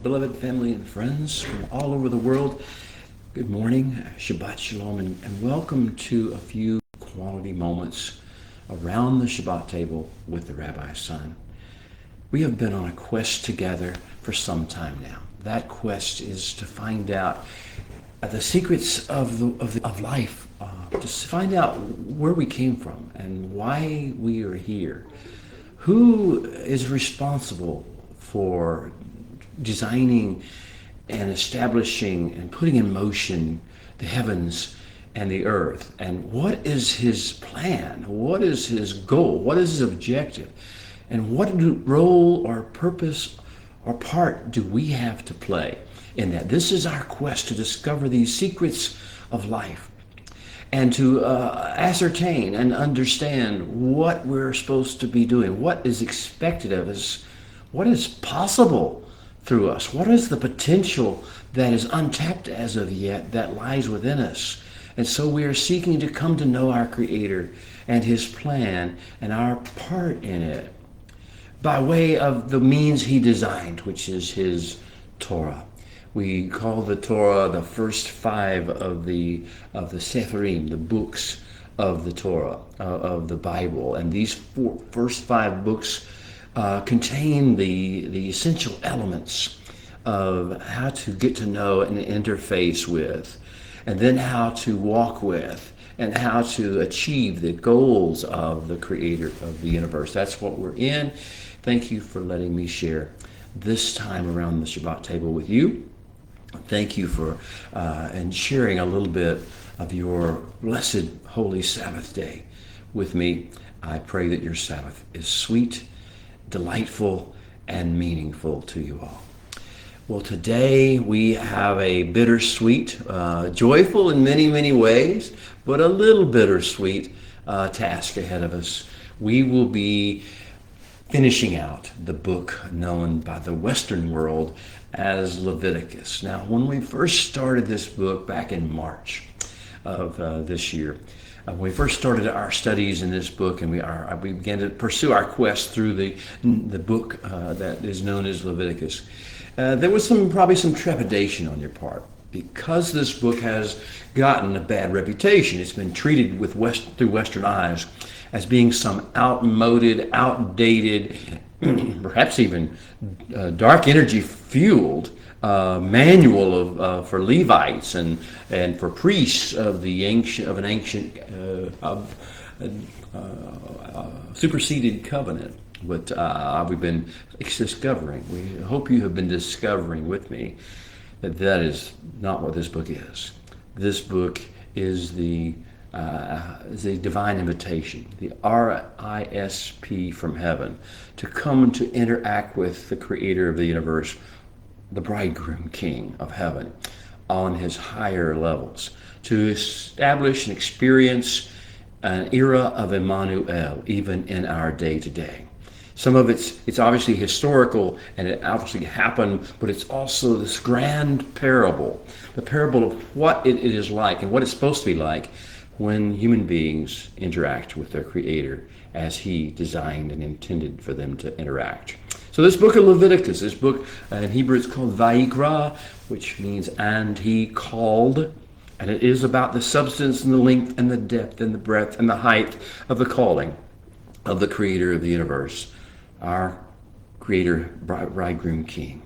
beloved family and friends from all over the world. Good morning, Shabbat Shalom, and welcome to a few quality moments around the Shabbat table with the Rabbi's son. We have been on a quest together for some time now. That quest is to find out the secrets of life, to find out where we came from and why we are here. Who is responsible for designing and establishing and putting in motion the heavens and the earth? And what is his plan? What is his goal? What is his objective? And what role or purpose or part do we have to play in that? This is our quest to discover these secrets of life and to ascertain and understand what we're supposed to be doing, what is expected of us, what is possible through us, what is the potential that is untapped as of yet that lies within us. And so we are seeking to come to know our Creator and his plan and our part in it by way of the means he designed, which is his Torah. We call the Torah the first five of the Sefarim, the books of the Torah, of the Bible. And these first five books contain the essential elements of how to get to know and interface with, and then how to walk with, and how to achieve the goals of the Creator of the universe. That's what we're in. Thank you for letting me share this time around the Shabbat table with you. Thank you for and sharing a little bit of your blessed holy Sabbath day with me. I pray that your Sabbath is sweet, delightful, and meaningful to you all. Well, today we have a bittersweet, joyful in many, many ways, but a little bittersweet task ahead of us. We will be finishing out the book known by the Western world as Leviticus. Now, when we first started this book back in March of this year, when we first started our studies in this book, and we began to pursue our quest through the book that is known as Leviticus, there was probably some trepidation on your part, because this book has gotten a bad reputation. It's been treated through Western eyes as being some outdated, perhaps even dark energy fueled manual for Levites and for priests of an ancient superseded covenant. What we've been discovering. We hope you have been discovering with me that is not what this book is. This book is the divine invitation, the RISP from heaven, to come to interact with the Creator of the universe, the bridegroom king of heaven, on his higher levels, to establish and experience an era of Emmanuel, even in our day to day. Some of it's obviously historical, and it obviously happened, but it's also this grand parable, the parable of what it is like and what it's supposed to be like when human beings interact with their Creator as he designed and intended for them to interact. So this book of Leviticus, this book in Hebrew it's called Vayikra, which means and he called, and it is about the substance and the length and the depth and the breadth and the height of the calling of the Creator of the universe, our Creator, bridegroom king,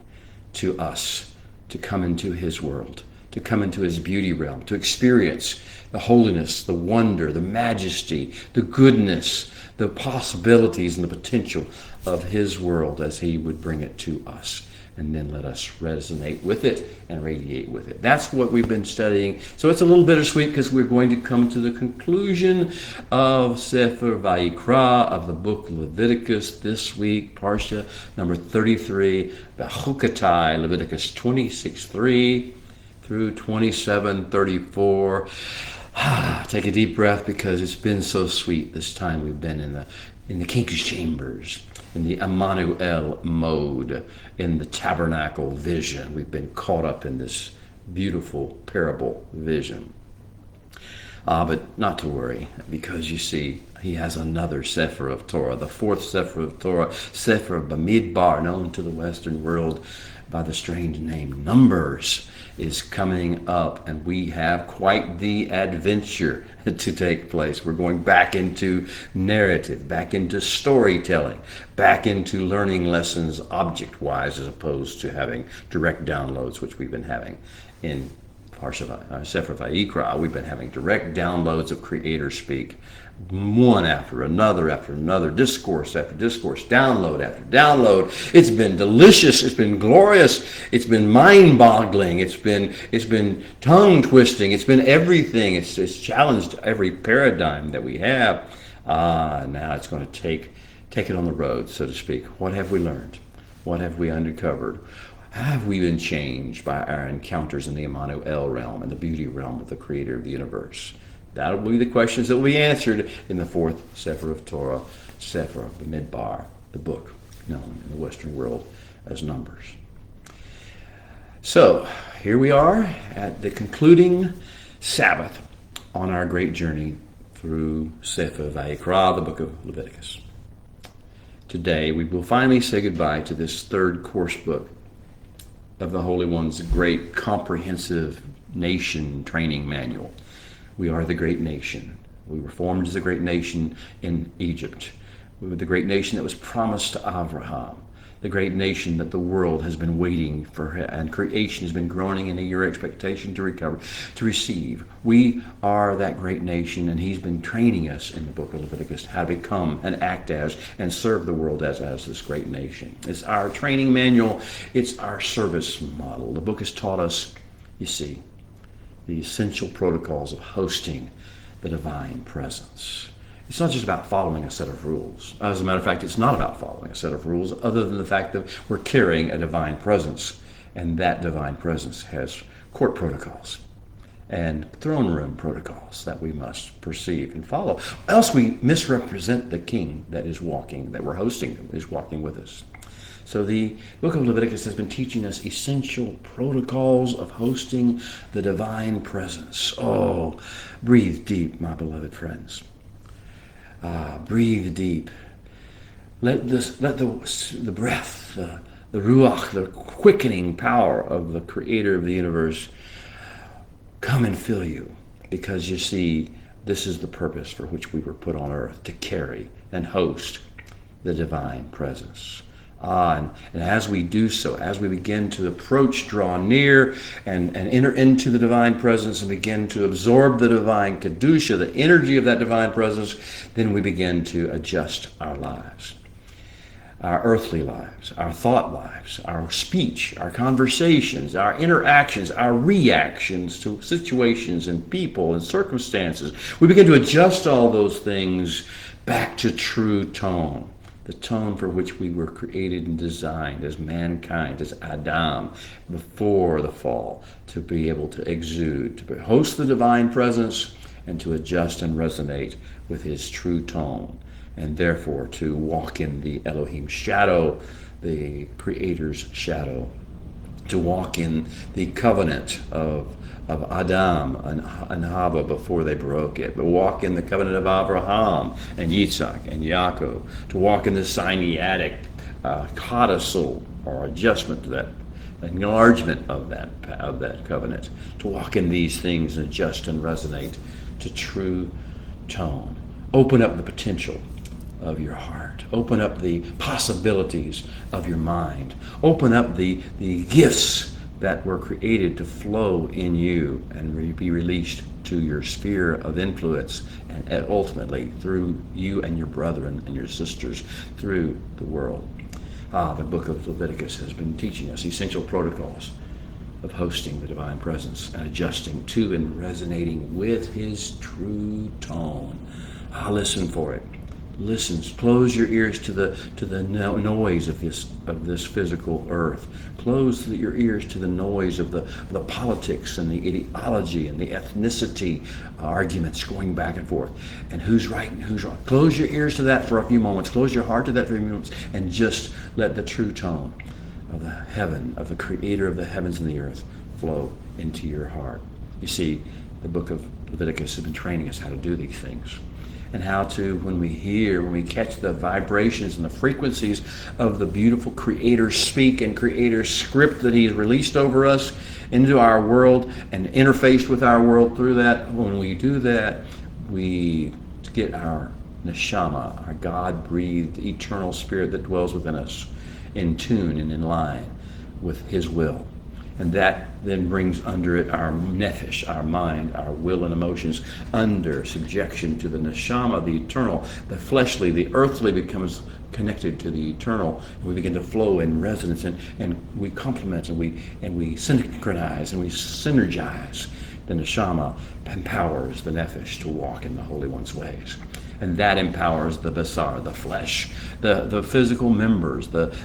to us, to come into his world, to come into his beauty realm, to experience the holiness, the wonder, the majesty, the goodness, the possibilities and the potential of his world as he would bring it to us. And then let us resonate with it and radiate with it. That's what we've been studying. So it's a little bittersweet because we're going to come to the conclusion of Sefer Vayikra, of the book Leviticus this week, Parsha number 33, Bechukotai, Leviticus 26:3 through 27:34. Take a deep breath, because it's been so sweet this time we've been in the king's chambers, in the Emmanuel mode, in the tabernacle vision. We've been caught up in this beautiful parable vision. But not to worry, because you see, he has another Sefer of Torah, the fourth Sefer of Torah, Sefer Bamidbar, known to the Western world by the strange name Numbers is coming up, and we have quite the adventure to take place. We're going back into narrative, back into storytelling, back into learning lessons object-wise as opposed to having direct downloads, which we've been having in Sefer Vayikra. We've been having direct downloads of Creator speak, one after another, discourse after discourse, download after download. It's been delicious. It's been glorious. It's been mind-boggling. It's been tongue-twisting. It's been everything. It's challenged every paradigm that we have. Now it's going to take it on the road, so to speak. What have we learned? What have we uncovered? Have we been changed by our encounters in the Emmanuel realm and the beauty realm of the Creator of the universe? That'll be the questions that will be answered in the fourth Sefer of Torah, Sefer Bamidbar, the book known in the Western world as Numbers. So here we are at the concluding Sabbath on our great journey through Sefer Vayikra, the book of Leviticus. Today we will finally say goodbye to this third course book of the Holy One's great comprehensive nation training manual. We are the great nation. We were formed as a great nation in Egypt. We were the great nation that was promised to Abraham, the great nation that the world has been waiting for, and creation has been groaning in eager expectation to receive. We are that great nation, and he's been training us in the book of Leviticus how to become and act as and serve the world as this great nation. It's our training manual. It's our service model. The book has taught us, you see, the essential protocols of hosting the divine presence. It's not just about following a set of rules. As a matter of fact, it's not about following a set of rules other than the fact that we're carrying a divine presence, and that divine presence has court protocols and throne room protocols that we must perceive and follow. Else we misrepresent the king that we're hosting, is walking with us. So the book of Leviticus has been teaching us essential protocols of hosting the divine presence. Oh, breathe deep, my beloved friends. Breathe deep. Let the breath, the ruach, the quickening power of the Creator of the universe come and fill you. Because you see, this is the purpose for which we were put on earth, to carry and host the divine presence. And as we do so, as we begin to approach, draw near, and enter into the divine presence and begin to absorb the divine Kedusha, the energy of that divine presence, then we begin to adjust our lives, our earthly lives, our thought lives, our speech, our conversations, our interactions, our reactions to situations and people and circumstances. We begin to adjust all those things back to true tone. The tone for which we were created and designed as mankind, as Adam, before the fall, to be able to exude, to host the divine presence, and to adjust and resonate with his true tone, and therefore to walk in the Elohim shadow, the Creator's shadow, to walk in the covenant of Adam and Hava before they broke it, but walk in the covenant of Abraham and Yitzhak and Yaakov, to walk in the Sinaitic codicil or adjustment to that enlargement of that covenant, to walk in these things and adjust and resonate to true tone. Open up the potential of your heart. Open up the possibilities of your mind. Open up the gifts that were created to flow in you and be released to your sphere of influence, and ultimately through you and your brethren and your sisters through the world. The book of Leviticus has been teaching us essential protocols of hosting the divine presence and adjusting to and resonating with his true tone. Listen for it. Listen. Close your ears to the noise of this physical earth. Close your ears to the noise of the politics and the ideology and the ethnicity arguments going back and forth, and who's right and who's wrong. Close your ears to that for a few moments. Close your heart to that for a few moments, and just let the true tone of the heaven, of the Creator of the heavens and the earth, flow into your heart. You see, the book of Leviticus has been training us how to do these things. and how to, when we catch the vibrations and the frequencies of the beautiful Creator's speak and Creator's script that He's released over us into our world and interfaced with our world through that. When we do that, we get our neshama, our God-breathed eternal spirit that dwells within us, in tune and in line with His will. And that then brings under it our nefesh, our mind, our will and emotions, under subjection to the neshama, the eternal. The fleshly, the earthly becomes connected to the eternal. And we begin to flow in resonance, and we complement, and we synchronize, and we synergize. The neshama empowers the nefesh to walk in the Holy One's ways. And that empowers the basar, the flesh, the physical members, the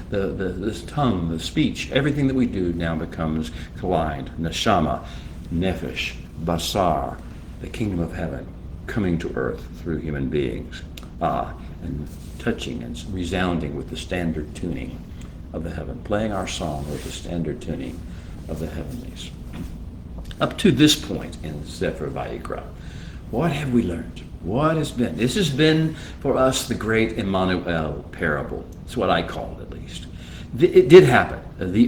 tongue, the speech. Everything that we do now becomes aligned. Neshama, nefesh, basar, the kingdom of heaven coming to earth through human beings. And touching and resounding with the standard tuning of the heaven. Playing our song with the standard tuning of the heavenlies. Up to this point in Sefer Vayikra, what have we learned? What has been? This has been for us the great Emmanuel parable. It's what I call it, at least. It did happen.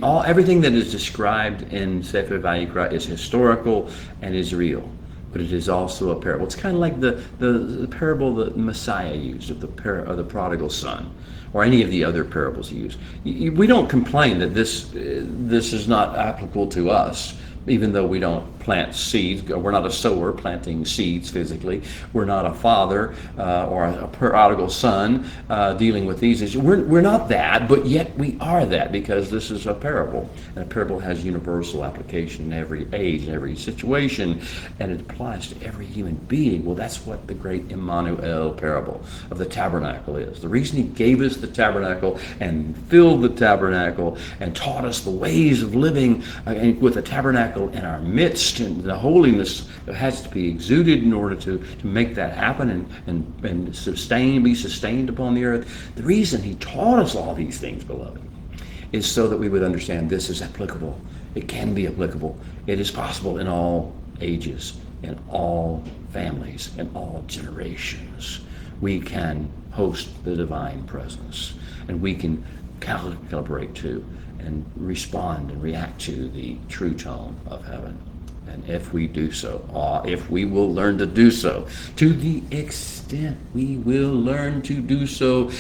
Everything that is described in Sefer Vayikra is historical and is real, but it is also a parable. It's kind of like the parable that Messiah used of the prodigal son, or any of the other parables he used. We don't complain that this is not applicable to us, even though we don't plant seeds. We're not a sower planting seeds physically. We're not a father or a prodigal son dealing with these issues. We're not that, but yet we are that, because this is a parable. And a parable has universal application in every age, in every situation, and it applies to every human being. Well, that's what the great Emmanuel parable of the tabernacle is. The reason He gave us the tabernacle and filled the tabernacle and taught us the ways of living with the tabernacle in our midst, and the holiness that has to be exuded in order to make that happen and be sustained upon the earth. The reason He taught us all these things, beloved, is so that we would understand this is applicable. It can be applicable. It is possible in all ages, in all families, in all generations. We can host the divine presence, and we can calibrate to and respond and react to the true tone of heaven. And if we do so, if we will learn to do so, to the extent we will learn to do so,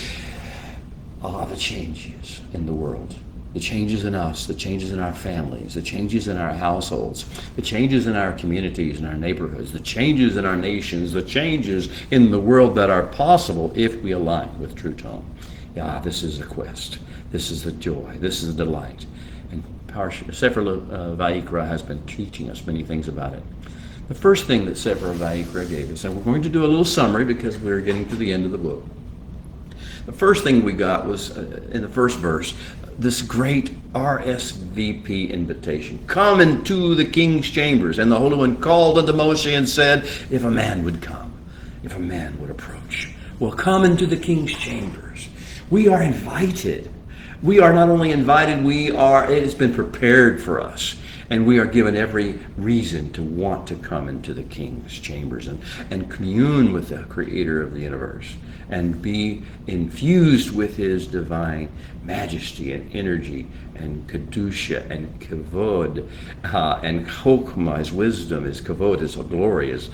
the changes in the world, the changes in us, the changes in our families, the changes in our households, the changes in our communities and our neighborhoods, the changes in our nations, the changes in the world that are possible if we align with true tone. This is a quest. This is the joy. This is the delight. And Sefer Vayikra has been teaching us many things about it. The first thing that Sefer Vayikra gave us, and we're going to do a little summary because we're getting to the end of the book. The first thing we got was, in the first verse, this great RSVP invitation. Come into the king's chambers. And the Holy One called unto Moshe and said, if a man would come, if a man would approach. Well, come into the king's chambers. We are invited. We are not only invited, it has been prepared for us. And we are given every reason to want to come into the king's chambers and commune with the Creator of the universe and be infused with His divine majesty and energy and kedusha and kavod and chokmah, His wisdom, His kavod, His glory, His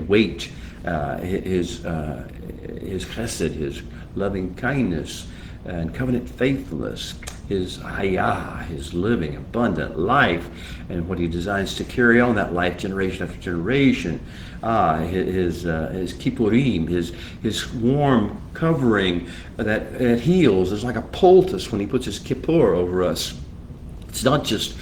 weight, His chesed, His loving kindness and covenant faithfulness, His hayah, His living, abundant life, and what He designs to carry on that life generation after generation. His kippurim, His warm covering that heals. It's like a poultice when He puts His kippur over us. It's not just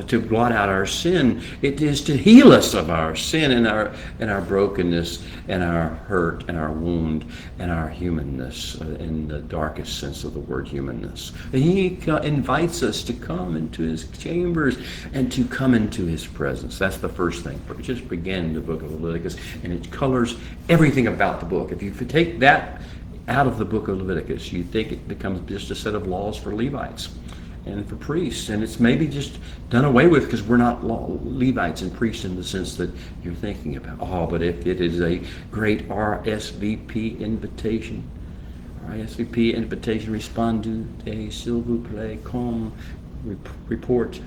to blot out our sin. It is to heal us of our sin and our brokenness and our hurt and our wound and our humanness in the darkest sense of the word humanness. He invites us to come into His chambers and to come into His presence. That's the first thing. We just began the book of Leviticus, and it colors everything about the book. If you take that out of the book of Leviticus, you think it becomes just a set of laws for Levites. and for priests, and it's maybe just done away with because we're not Levites and priests in the sense that you're thinking about. Oh, but if it is a great RSVP invitation, RSVP invitation, respondez, s'il vous plaît, comme, report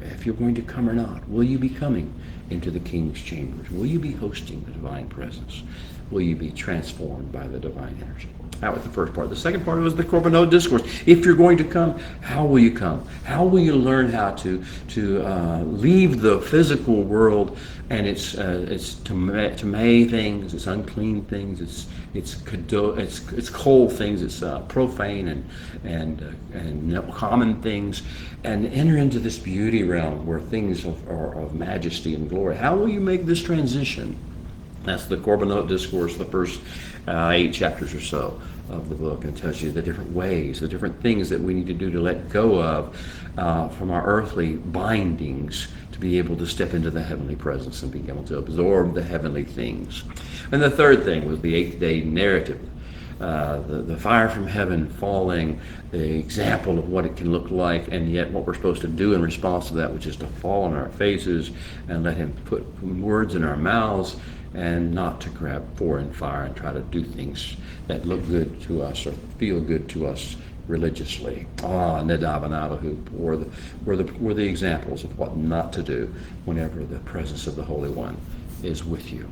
if you're going to come or not. Will you be coming into the King's chambers? Will you be hosting the divine presence? Will you be transformed by the divine energy? That was the first part. The second part was the Korbanot discourse. If you're going to come, how will you come? How will you learn how to leave the physical world and its tamei things, its unclean things, it's cold things, it's profane and common things, and enter into this beauty realm where things are of majesty and glory? How will you make this transition? That's the Korbanot discourse, the first 8 chapters or so of the book, and tells you the different ways, the different things that we need to do to let go of from our earthly bindings to be able to step into the heavenly presence and be able to absorb the heavenly things. And the third thing was the 8th day narrative. The fire from heaven falling, the example of what it can look like, and yet what we're supposed to do in response to that, which is to fall on our faces and let him put words in our mouths, and not to grab foreign fire and try to do things that look good to us or feel good to us religiously. Nadab and Abihu were the examples of what not to do whenever the presence of the Holy One is with you.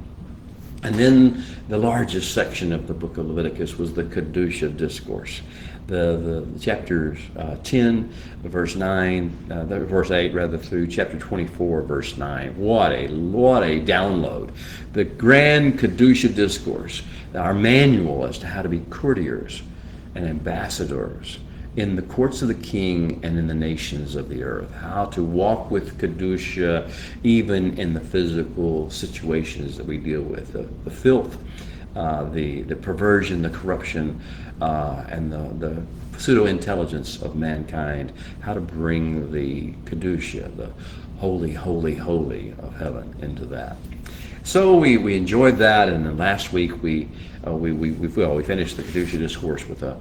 And then the largest section of the book of Leviticus was the Kedusha discourse. The chapters 10, verse 9, verse 8 rather, through chapter 24, verse 9. What a download. The grand Kedusha discourse, our manual as to how to be courtiers and ambassadors in the courts of the king and in the nations of the earth. How to walk with Kedusha even in the physical situations that we deal with. The filth, the perversion, the corruption, and the pseudo-intelligence of mankind. How to bring the Kedusha, the holy, holy, holy of heaven into that. So we enjoyed that, and then last week we finished the Kedusha discourse with a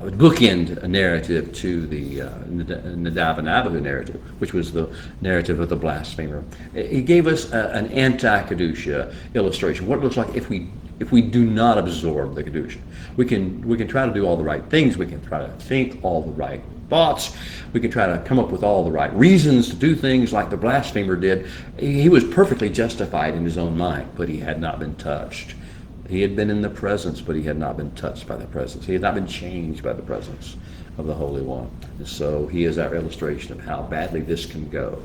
bookend narrative to the Nadab and Abihu narrative, which was the narrative of the blasphemer. He gave us an anti-Kedusha illustration, what it looks like if we do not absorb the Kedusha. We can try to do all the right things, we can try to think all the right thoughts, we can try to come up with all the right reasons to do things like the blasphemer did. He was perfectly justified in his own mind, but he had not been touched. He had been in the presence, but he had not been touched by the presence. He had not been changed by the presence of the Holy One. And so he is our illustration of how badly this can go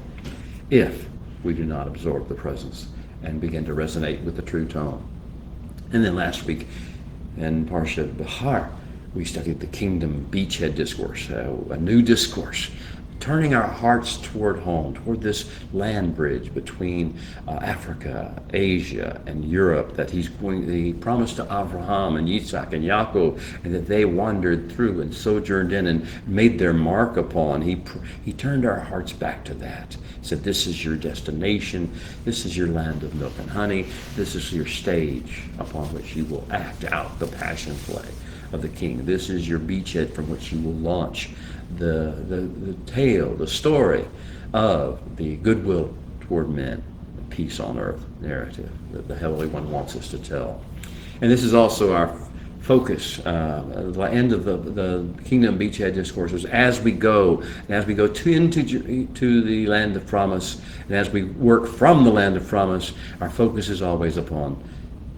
if we do not absorb the presence and begin to resonate with the true tone. And then last week in Parsha Behar, we studied the Kingdom Beachhead Discourse, a new discourse, turning our hearts toward home, toward this land bridge between Africa, Asia, and Europe that he promised to Abraham and Yitzhak and Yaakov, and that they wandered through and sojourned in and made their mark upon. He turned our hearts back to that. He said, this is your destination. This is your land of milk and honey. This is your stage upon which you will act out the passion play of the King. This is your beachhead from which you will launch the tale, the story of the goodwill toward men, the peace on earth narrative that the Heavenly One wants us to tell. And this is also our focus, the end of the Kingdom Beachhead Discourses, as we go into the land of promise, and as we work from the land of promise, our focus is always upon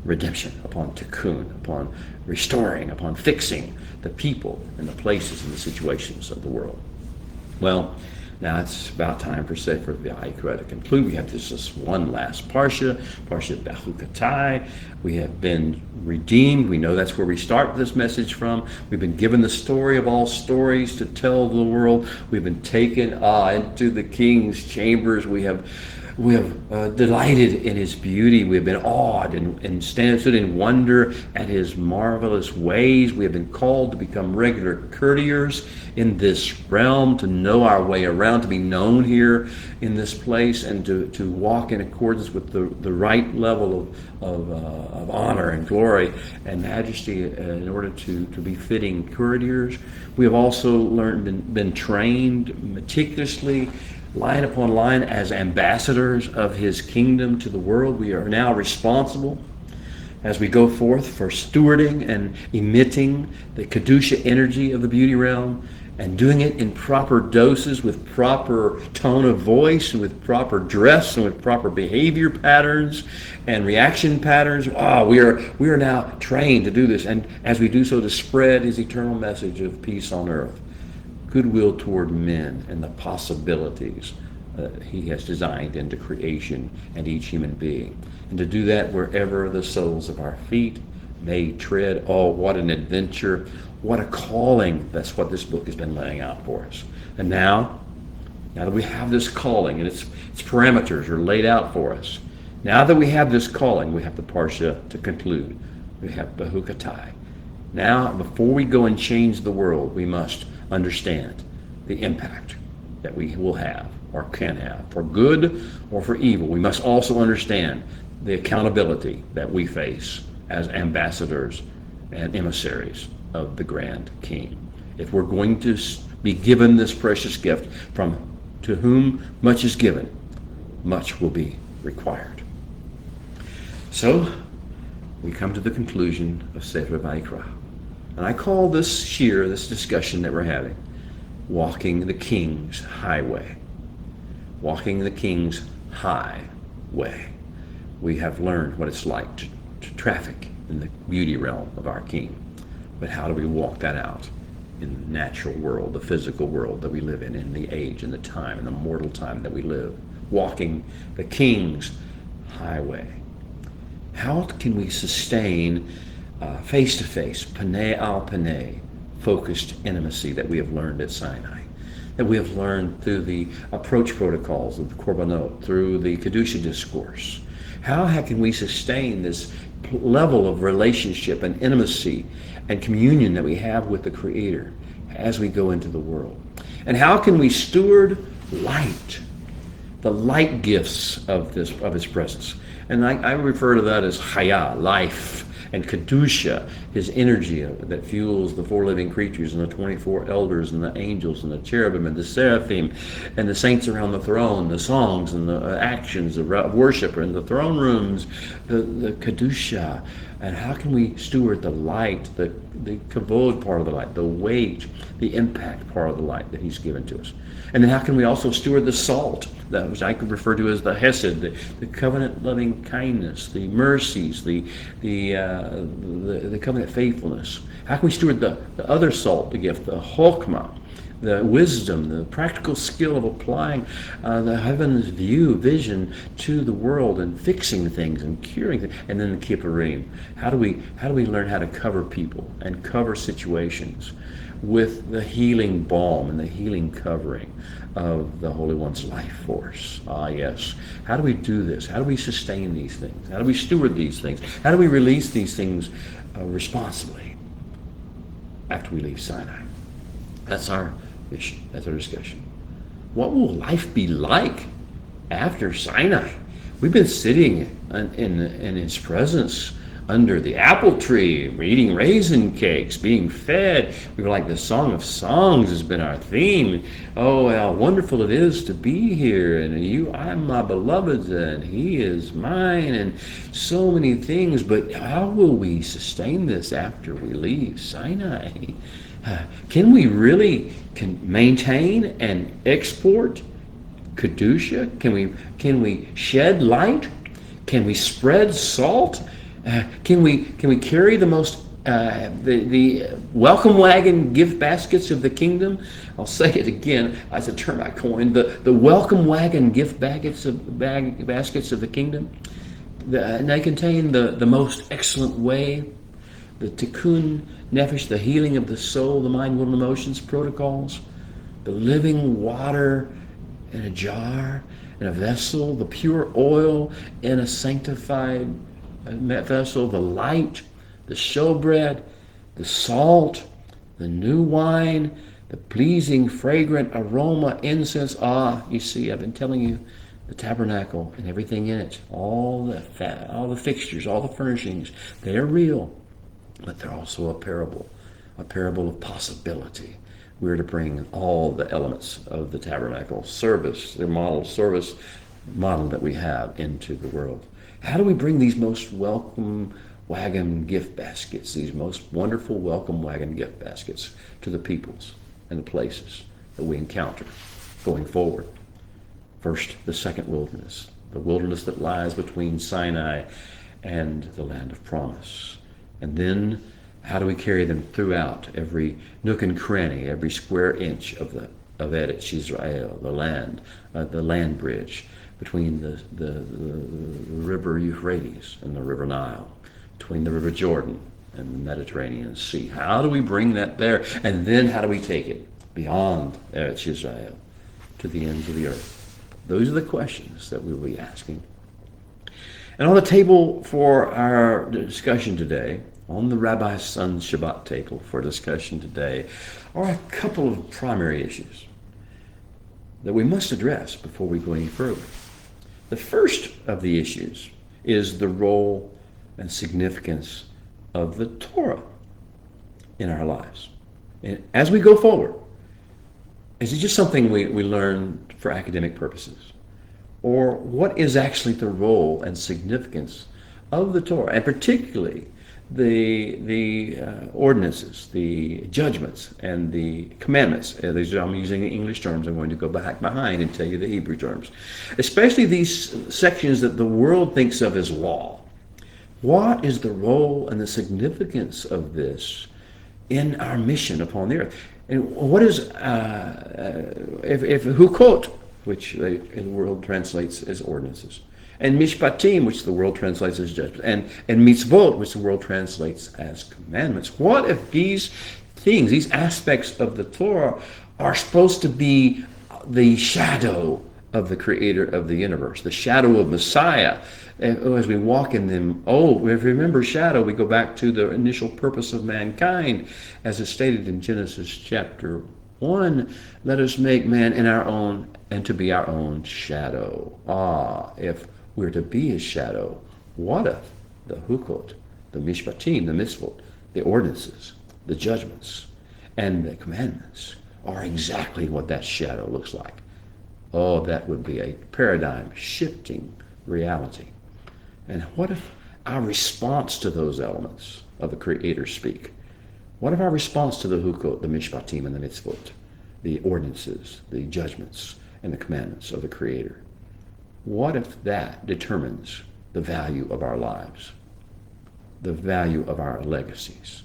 redemption, upon tikkun, upon restoring, upon fixing the people and the places and the situations of the world. Well, now it's about time for Sefer Vayikra to conclude. We have this one last Parsha Bechukotai. We have been redeemed. We know that's where we start this message from. We've been given the story of all stories to tell the world. We've been taken into the King's chambers. We have We have delighted in his beauty. We have been awed and stood in wonder at his marvelous ways. We have been called to become regular courtiers in this realm, to know our way around, to be known here in this place, and to walk in accordance with the right level of honor and glory and majesty in order to be fitting courtiers. We have also been trained meticulously, line upon line, as ambassadors of his kingdom to the world. We are now responsible as we go forth for stewarding and emitting the Kedusha energy of the beauty realm, and doing it in proper doses, with proper tone of voice, and with proper dress, and with proper behavior patterns and reaction patterns. We are now trained to do this, and as we do so, to spread his eternal message of peace on earth, goodwill toward men, and the possibilities he has designed into creation and each human being. And to do that wherever the soles of our feet may tread. Oh, what an adventure. What a calling. That's what this book has been laying out for us. And now that we have this calling, and its parameters are laid out for us, now that we have this calling, we have the Parsha to conclude. We have Behukatai. Now, before we go and change the world, we must understand the impact that we will have or can have, for good or for evil. We must also understand the accountability that we face as ambassadors and emissaries of the grand King. If we're going to be given this precious gift, from to whom much is given, much will be required. So we come to the conclusion of Sefer Vayikra. And I call this discussion that we're having, walking the King's highway. Walking the King's highway. We have learned what it's like to traffic in the beauty realm of our King. But how do we walk that out in the natural world, the physical world that we live in the age and the time and the mortal time that we live? Walking the King's highway. How can we sustain face-to-face, panei al panei, focused intimacy that we have learned at Sinai, that we have learned through the approach protocols of the Korbanot, through the Kedusha discourse? How can we sustain this level of relationship and intimacy and communion that we have with the Creator as we go into the world? And how can we steward light, the light gifts of His presence? And I refer to that as Chaya, life, and Kedusha, his energy that fuels the four living creatures and the 24 elders and the angels and the cherubim and the seraphim and the saints around the throne, the songs and the actions of worship in the throne rooms, the Kedusha. And how can we steward the light, the kavod part of the light, the weight, the impact part of the light that he's given to us? And then how can we also steward the salt, that which I could refer to as the hesed, the covenant-loving kindness, the mercies, the covenant faithfulness? How can we steward the other salt, the gift, the chokmah, the wisdom, the practical skill of applying the heaven's vision to the world and fixing things and curing things? And then the kippurim. How do we learn how to cover people and cover situations with the healing balm and the healing covering of the Holy One's life force? Yes. How do we do this? How do we sustain these things? How do we steward these things? How do we release these things responsibly after we leave Sinai? That's our mission. That's our discussion. What will life be like after Sinai? We've been sitting in His presence under the apple tree, eating raisin cakes, being fed. We were like, the Song of Songs has been our theme. Oh, how wonderful it is to be here. And I'm my beloved, and He is mine, and so many things. But how will we sustain this after we leave Sinai? Can we really maintain and export Kedusha? Can we shed light? Can we spread salt? Can we carry the most the welcome wagon gift baskets of the kingdom? I'll say it again. That's a term I coined. The welcome wagon gift baskets of the kingdom. And they contain the most excellent way, the tikkun nefesh, the healing of the soul, the mind, will, and emotions protocols, the living water in a jar, in a vessel, the pure oil in a sanctified vessel, the light, the showbread, the salt, the new wine, the pleasing, fragrant aroma, incense. You see, I've been telling you, the tabernacle and everything in it, all the fixtures, all the furnishings, they're real, but they're also a parable of possibility. We're to bring all the elements of the tabernacle service, the service model that we have into the world. How do we bring these most welcome wagon gift baskets, these most wonderful welcome wagon gift baskets to the peoples and the places that we encounter going forward? First, the second wilderness, the wilderness that lies between Sinai and the land of promise. And then, how do we carry them throughout every nook and cranny, every square inch of Eretz Israel, the land bridge between the river Euphrates and the river Nile, between the river Jordan and the Mediterranean Sea? How do we bring that there? And then how do we take it beyond Eretz Israel to the ends of the earth? Those are the questions that we'll be asking. And on the table for our discussion today, on the Rabbi's Son's Shabbat table for discussion today, are a couple of primary issues that we must address before we go any further. The first of the issues is the role and significance of the Torah in our lives. And as we go forward, is it just something we learn for academic purposes? Or what is actually the role and significance of the Torah, and particularly the ordinances, the judgments, and the commandments? I'm using English terms. I'm going to go back behind and tell you the Hebrew terms. Especially these sections that the world thinks of as law. What is the role and the significance of this in our mission upon the earth? And what is, if Hukot, which the world translates as ordinances, and Mishpatim, which the world translates as judgment, and Mitzvot, which the world translates as commandments. What if these things, these aspects of the Torah, are supposed to be the shadow of the Creator of the universe, the shadow of Messiah? As we walk in them, if we remember shadow, we go back to the initial purpose of mankind, as is stated in Genesis chapter 1, let us make man in our own, and to be our own shadow. If we're to be his shadow, what if the Hukot, the Mishpatim, the Mitzvot, the ordinances, the judgments, and the commandments are exactly what that shadow looks like? That would be a paradigm-shifting reality. And what if our response to those elements of the Creator speak? What if our response to the Hukot, the Mishpatim, and the Mitzvot, the ordinances, the judgments, and the commandments of the Creator, what if that determines the value of our lives, the value of our legacies,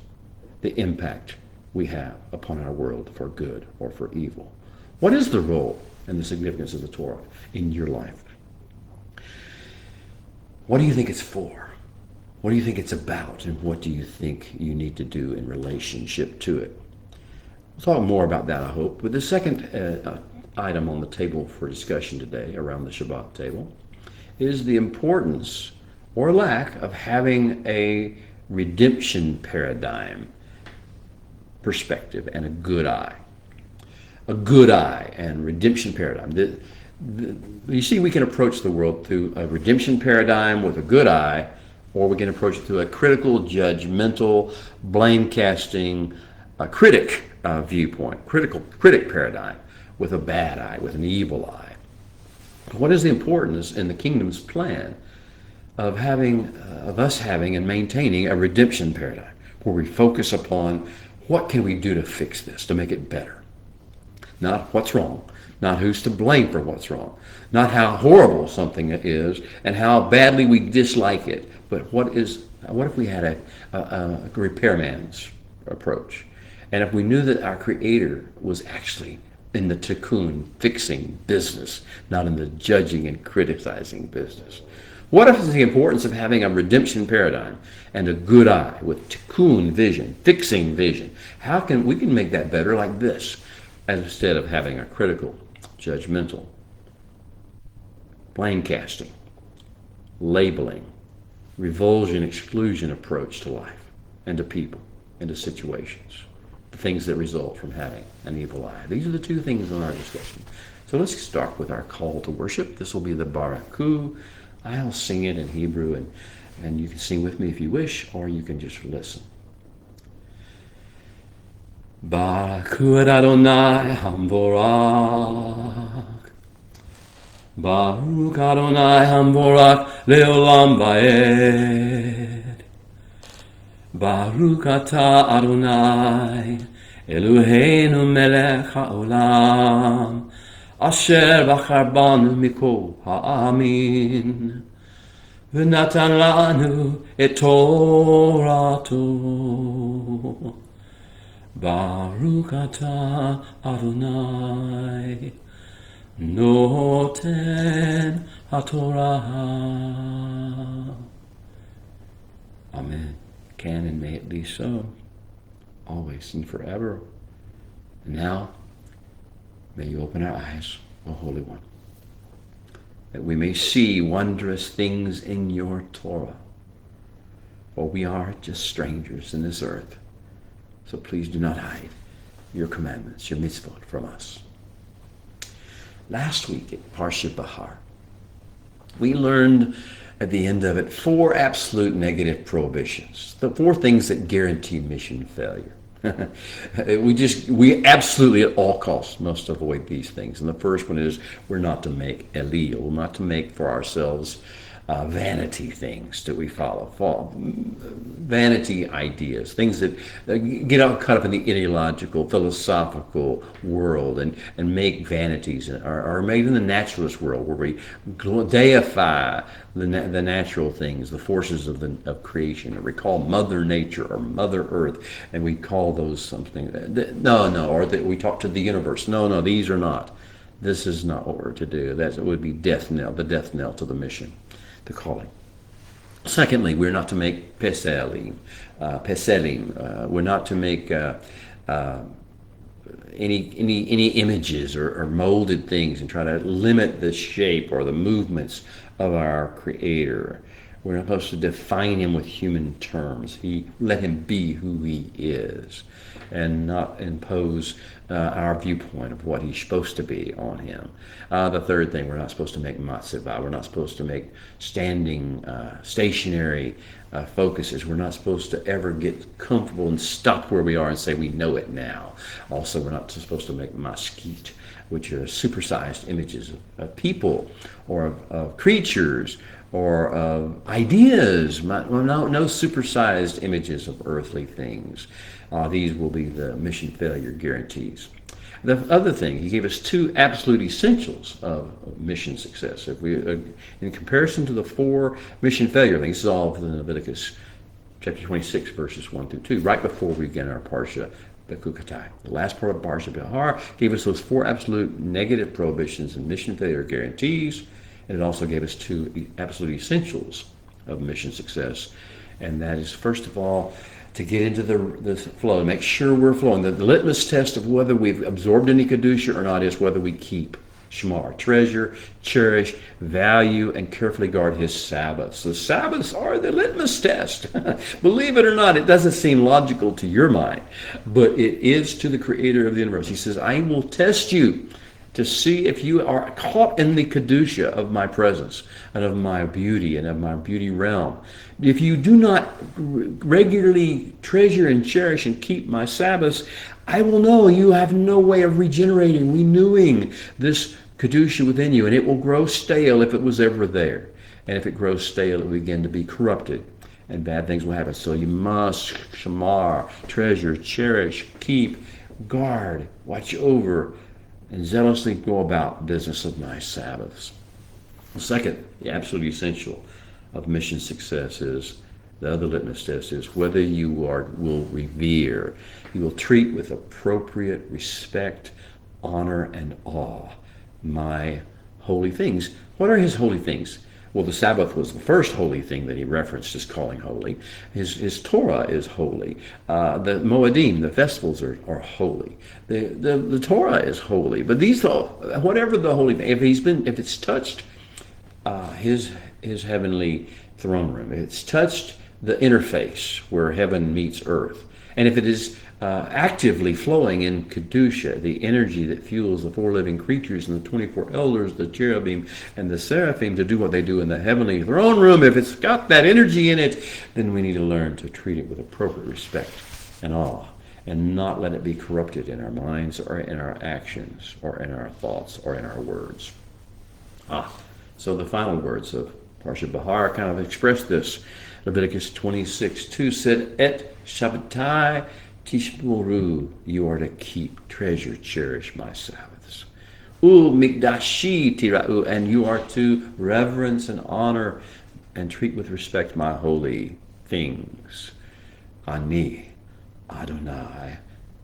the impact we have upon our world for good or for evil? What is the role and the significance of the Torah in your life? What do you think it's for? What do you think it's about? And what do you think you need to do in relationship to it? We'll talk more about that, I hope. But the second item on the table for discussion today around the Shabbat table is the importance or lack of having a redemption paradigm perspective and a good eye. A good eye and redemption paradigm. You see, we can approach the world through a redemption paradigm with a good eye, or we can approach it through a critical, judgmental, blame-casting, critic viewpoint, critic paradigm with a bad eye, with an evil eye. What is the importance in the kingdom's plan of us having and maintaining a redemption paradigm where we focus upon what can we do to fix this, to make it better? Not what's wrong, not who's to blame for what's wrong, not how horrible something is and how badly we dislike it, but what if we had a repairman's approach? And if we knew that our Creator was actually in the tikkun, fixing business, not in the judging and criticizing business? What if it's the importance of having a redemption paradigm and a good eye with tikkun vision, fixing vision? How can we make that better like this, instead of having a critical, judgmental blame casting, labeling, revulsion, exclusion approach to life and to people and to situations, the things that result from having an evil eye. These are the two things in our discussion. So let's start with our call to worship. This will be the Baraku. I'll sing it in Hebrew, and you can sing with me if you wish, or you can just listen. Baraku Adonai Hamvorak. Baruch Adonai Hamvorak Leolam Vaed. Baruch Ata Adonai Eloheinu Melech HaOlam Asher Bachar Banu Mikol Ha'amin V'natan Lanu Et Torato. Baruch Ata Adonai Noten HaTorah. Amen. Can and may it be so, always and forever. And now, may you open our eyes, O Holy One, that we may see wondrous things in your Torah. For we are just strangers in this earth. So please do not hide your commandments, your mitzvot from us. Last week at Parsha Bahar, we learned at the end of it 4 absolute negative prohibitions, the 4 things that guarantee mission failure. we absolutely at all costs must avoid these things. And the first one is we're not to make elil, not to make for ourselves vanity things that we follow, vanity ideas, things that get all caught up in the ideological, philosophical world and make vanities, or maybe in the naturalist world where we deify the natural things, the forces of creation, or we call Mother Nature or Mother Earth, and we call those something. Or that we talk to the universe. No, these are not. This is not what we're to do. That would be death knell, the death knell to the mission, the calling. Secondly, we're not to make peselim. We're not to make any images or molded things and try to limit the shape or the movements of our Creator. We're not supposed to define him with human terms. Let him be who he is, and not impose our viewpoint of what he's supposed to be on him. The third thing, we're not supposed to make matzevah. We're not supposed to make standing, stationary focuses. We're not supposed to ever get comfortable and stop where we are and say we know it now. Also, we're not supposed to make maskit, which are supersized images of people or of creatures or of ideas. No supersized images of earthly things. These will be the mission failure guarantees. The other thing, he gave us 2 absolute essentials of mission success. If we, in comparison to the 4 mission failure things, this is all in Leviticus chapter 26, verses 1 through 2, right before we begin our Parsha Bekukatai. The last part of Parsha Bahar gave us those 4 absolute negative prohibitions and mission failure guarantees, and it also gave us 2 absolute essentials of mission success. And that is, first of all, to get into the flow, make sure we're flowing. The litmus test of whether we've absorbed any Kedusha or not is whether we keep Shemar, treasure, cherish, value, and carefully guard his Sabbaths. The Sabbaths are the litmus test. Believe it or not, it doesn't seem logical to your mind, but it is to the Creator of the universe. He says, I will test you to see if you are caught in the Kedusha of my presence and of my beauty and of my beauty realm. If you do not regularly treasure and cherish and keep my Sabbaths, I will know you have no way of regenerating, renewing this Kedusha within you, and it will grow stale if it was ever there. And if it grows stale, it will begin to be corrupted, and bad things will happen. So you must shamar, treasure, cherish, keep, guard, watch over, and zealously go about business of my Sabbaths. The second, the absolute essential of mission success is, the other litmus test is whether you will revere, you will treat with appropriate respect, honor, and awe my holy things. What are his holy things? Well, the Sabbath was the first holy thing that he referenced as calling holy. His Torah is holy. The Moedim, the festivals are holy. The Torah is holy. But these, whatever the holy thing, if it's touched his heavenly throne room. It's touched the interface where heaven meets earth. And if it is actively flowing in Kedusha, the energy that fuels the four living creatures and the 24 elders, the cherubim and the seraphim to do what they do in the heavenly throne room, if it's got that energy in it, then we need to learn to treat it with appropriate respect and awe, and not let it be corrupted in our minds or in our actions or in our thoughts or in our words. So the final words of Parsha Bahar kind of express this. Leviticus 26:2 said, Et Shabbatai Tishmoru, you are to keep, treasure, cherish my Sabbaths. Mikdashi tira'u, and you are to reverence and honor and treat with respect my holy things. Ani Adonai,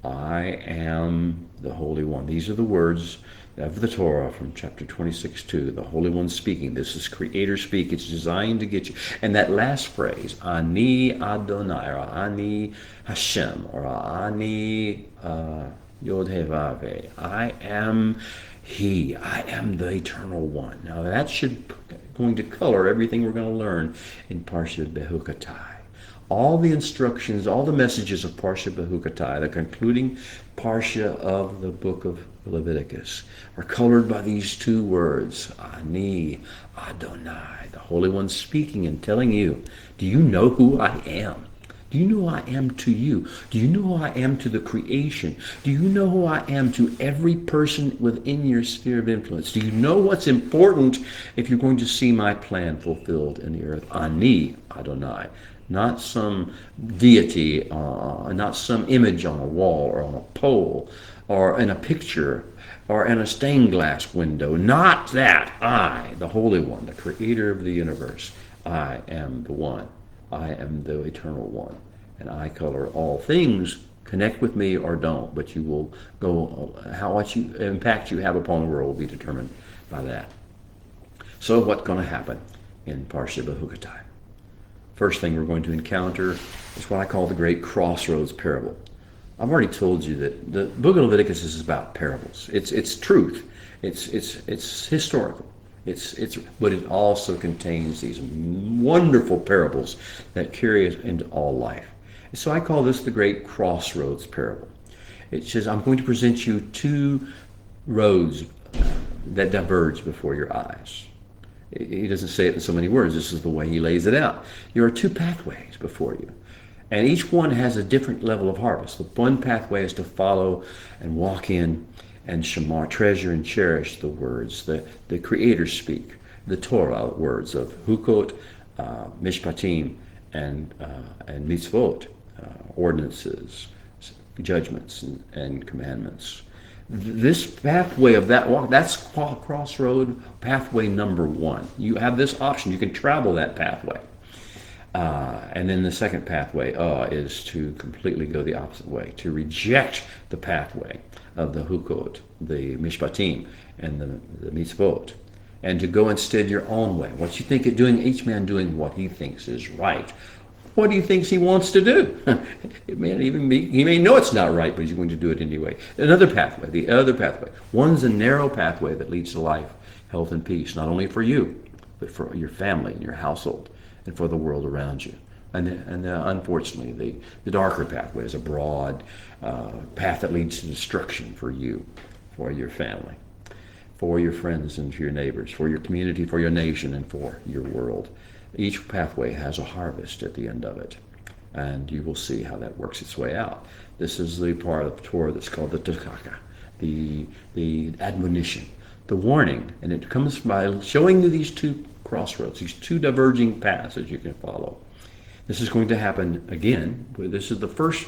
I am the Holy One. These are the words of the Torah from chapter 26:2, the Holy One speaking. This is Creator speak. It's designed to get you. And that last phrase, Ani Adonai, or Ani Hashem, or Ani Yod He Vav He, I am He. I am the Eternal One. Now that should going to color everything we're going to learn in Parsha Behukatai. All the instructions, all the messages of Parsha Behukatai, the concluding Parsha of the book of Leviticus, are colored by these two words, Ani Adonai, the Holy One speaking and telling you, do you know who I am? Do you know who I am to you? Do you know who I am to the creation? Do you know who I am to every person within your sphere of influence? Do you know what's important if you're going to see my plan fulfilled in the earth? Ani Adonai. Not some deity, not some image on a wall or on a pole or in a picture or in a stained glass window. Not that. I, the Holy One, the Creator of the universe, I am the One. I am the Eternal One. And I color all things. Connect with me or don't, but you will go, what impact you have upon the world will be determined by that. So what's going to happen in Parsha Behukatai? First thing we're going to encounter is what I call the great crossroads parable. I've already told you that the book of Leviticus is about parables. It's truth. It's historical. But it also contains these wonderful parables that carry us into all life. So I call this the great crossroads parable. It says, I'm going to present you two roads that diverge before your eyes. He doesn't say it in so many words. This is the way he lays it out. There are two pathways before you, and each one has a different level of harvest. The one pathway is to follow and walk in and shamar, treasure and cherish the words the Creator speak, the Torah words of Hukot, Mishpatim, and Mitzvot, ordinances, judgments, and commandments. This pathway of that walk, that's crossroad pathway number one. You have this option. You can travel that pathway. And then the second pathway is to completely go the opposite way, to reject the pathway of the Hukot, the Mishpatim, and the Mitzvot, and to go instead your own way. What you think of doing, each man doing what he thinks is right. What do you think he wants to do? It may even be, he may know it's not right, but he's going to do it anyway. Another pathway, the other pathway. One's a narrow pathway that leads to life, health, and peace, not only for you, but for your family and your household and for the world around you. And unfortunately, the darker pathway is a broad path that leads to destruction for you, for your family, for your friends and for your neighbors, for your community, for your nation, and for your world. Each pathway has a harvest at the end of it, and you will see how that works its way out. This is the part of the Torah that's called the Tukaka, the admonition, the warning, and it comes by showing you these two crossroads, these two diverging paths that you can follow. This is going to happen again. This is the first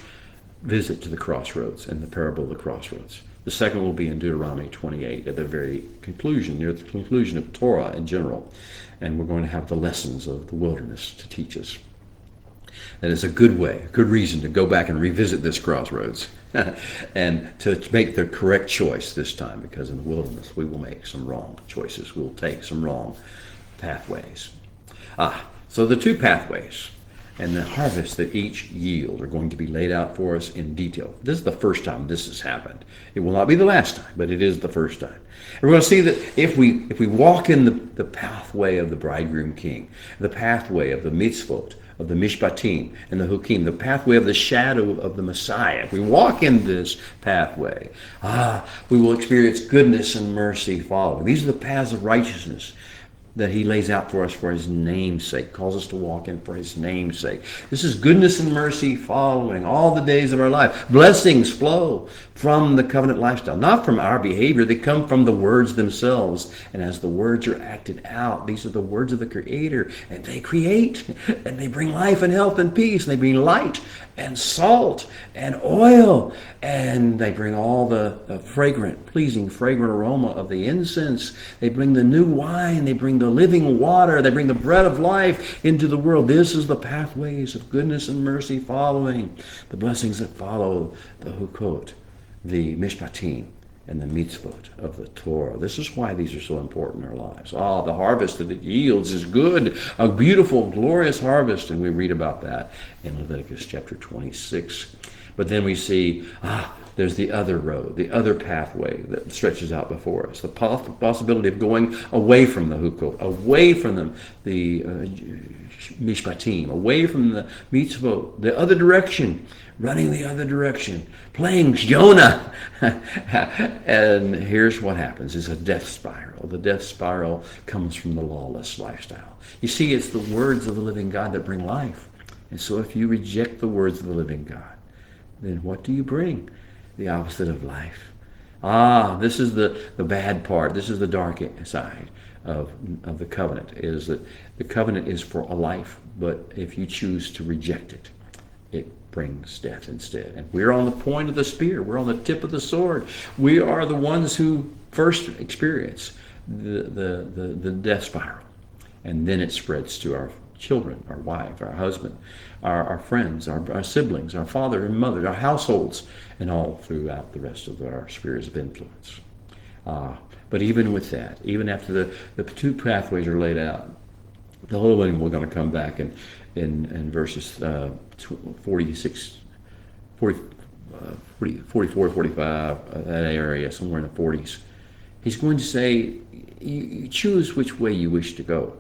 visit to the crossroads in the parable of the crossroads. The second will be in Deuteronomy 28 at the very conclusion, near the conclusion of Torah in general. And we're going to have the lessons of the wilderness to teach us. That is a good way, a good reason to go back and revisit this crossroads and to make the correct choice this time, because in the wilderness we will make some wrong choices. We will take some wrong pathways. So the two pathways and the harvest that each yield are going to be laid out for us in detail. This is the first time this has happened. It will not be the last time, but it is the first time. And we're going to see that if we walk in the pathway of the bridegroom king, the pathway of the mitzvot, of the mishpatim and the hukim, the pathway of the shadow of the Messiah. If we walk in this pathway, we will experience goodness and mercy following. These are the paths of righteousness that he lays out for us for his name's sake, calls us to walk in for his name's sake. This is goodness and mercy following all the days of our life. Blessings flow from the covenant lifestyle, not from our behavior. They come from the words themselves. And as the words are acted out, these are the words of the Creator, and they create, and they bring life and health and peace, and they bring light and salt and oil, and they bring all the fragrant, pleasing, fragrant aroma of the incense. They bring the new wine. They bring the living water. They bring the bread of life into the world. This is the pathways of goodness and mercy following the blessings that follow the hukot, the mishpatim, and the mitzvot of the Torah. This is why these are so important in our lives. The harvest that it yields is good, a beautiful, glorious harvest, and we read about that in Leviticus chapter 26. But then we see, there's the other road, the other pathway that stretches out before us, the possibility of going away from the hukot, away from the mishpatim, away from the mitzvot, the other direction, running the other direction, playing Jonah. And here's what happens. It's a death spiral. The death spiral comes from the lawless lifestyle. You see, it's the words of the living God that bring life. And so if you reject the words of the living God, then what do you bring? The opposite of life. This is the bad part. This is the dark side of the covenant, is that the covenant is for a life, but if you choose to reject it, it brings death instead. And we're on the point of the spear. We're on the tip of the sword. We are the ones who first experience the death spiral. And then it spreads to our children, our wife, our husband, our friends, our siblings, our father and mother, our households, and all throughout the rest of our spheres of influence. But even with that, even after the two pathways are laid out, the whole thing, we're going to come back in verses 46, 44, 45, that area, somewhere in the 40s. He's going to say, you choose which way you wish to go.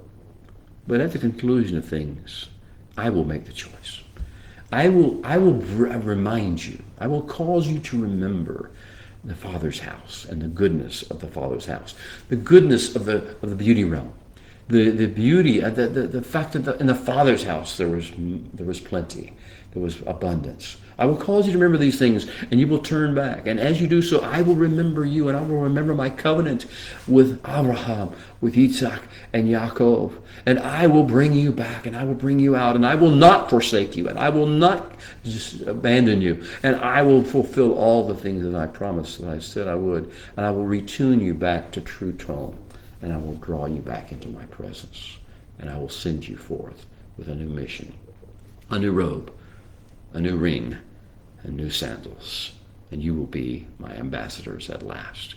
But at the conclusion of things, I will make the choice. I will remind you. I will cause you to remember the Father's house and the goodness of the Father's house, the goodness of the beauty realm, the beauty, the fact that in the Father's house there was plenty, there was abundance. I will cause you to remember these things, and you will turn back. And as you do so, I will remember you, and I will remember my covenant with Abraham, with Isaac, and Yaakov. And I will bring you back, and I will bring you out, and I will not forsake you, and I will not just abandon you. And I will fulfill all the things that I promised, that I said I would. And I will retune you back to true tone, and I will draw you back into my presence. And I will send you forth with a new mission, a new robe, a new ring, and new sandals, and you will be my ambassadors at last.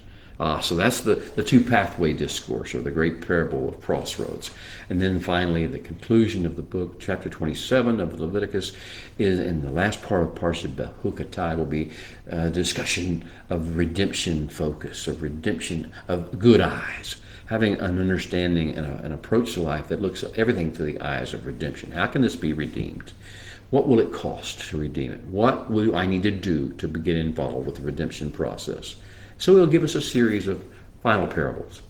So that's the two pathway discourse, or the great parable of crossroads. And then finally, the conclusion of the book, chapter 27 of Leviticus, is in the last part of Parshat Bechukotai will be a discussion of redemption focus, of redemption of good eyes, having an understanding and an approach to life that looks at everything through the eyes of redemption. How can this be redeemed? What will it cost to redeem it? What will I need to do to get involved with the redemption process? So he'll give us a series of final parables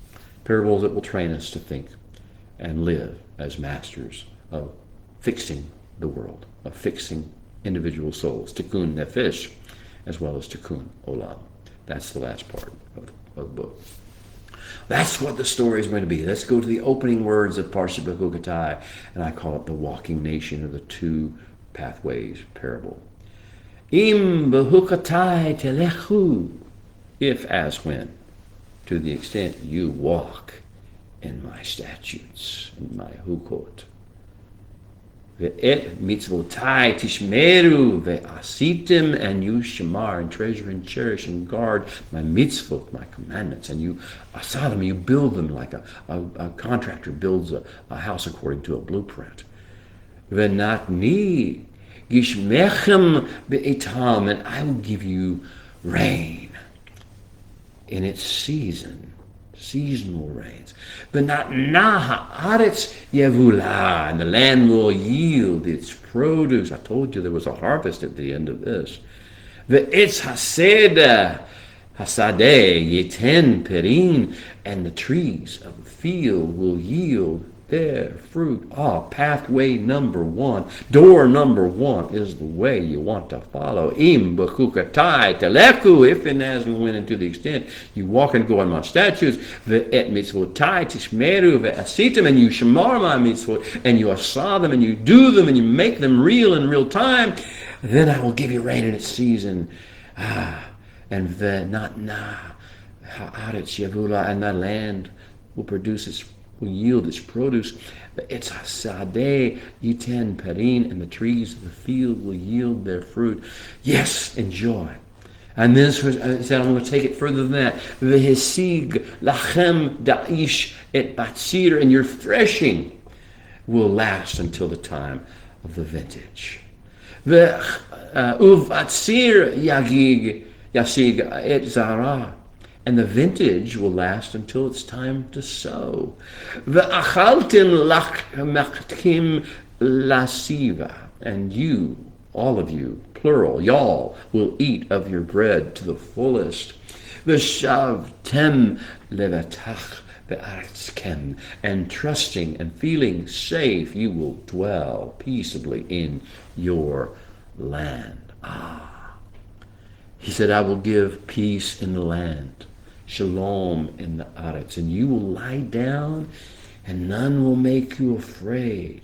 that will train us to think and live as masters of fixing the world, of fixing individual souls, tikkun nefesh, as well as tikkun olam. That's the last part of the book. That's what the story is going to be. Let's go to the opening words of Parshat Bechukotai, and I call it the walking nation of the two pathways parable. Im bechukotai telechu, if as when, to the extent you walk in my statutes, in my hukot. Ve'et mitzvotai tishmeru ve'asitim, and you shamar, and treasure and cherish and guard my mitzvot, my commandments, and you asadim, you build them like a contractor builds a house according to a blueprint. V'natni gishmechem be'itam, and I will give you rain in its season, seasonal rains. V'natna ha'aretz yevula, and the land will yield its produce. I told you there was a harvest at the end of this. V'etz haseda hasadeh yeten perin, and the trees of the field will yield their fruit. Pathway number one, door number one is the way you want to follow. Im b'chukatai teleku, if and as we went into the extent you walk and go on my statutes, ve'et mitzvotai tishmeru ve'asitim, and you shamar my mitzvot, and you asa them, and you do them, and you make them real in real time, then I will give you rain in its season. And ve'natna ha'aretz yevula, and the land will yield its produce. It's hasadeh yiten perin, and the trees of the field will yield their fruit. Yes, enjoy. And then it said, I'm going to take it further than that. V'hesig lachem da'ish et batzir, and your threshing will last until the time of the vintage. V'uvatzir yasig et zara, and the vintage will last until it's time to sow. V'achaltim lachmachtim lasiva, and you, all of you, plural, y'all, will eat of your bread to the fullest. V'shavtem levatach be'aretzkem, and trusting and feeling safe, you will dwell peaceably in your land. He said, I will give peace in the land, shalom in the aretz, and you will lie down, and none will make you afraid.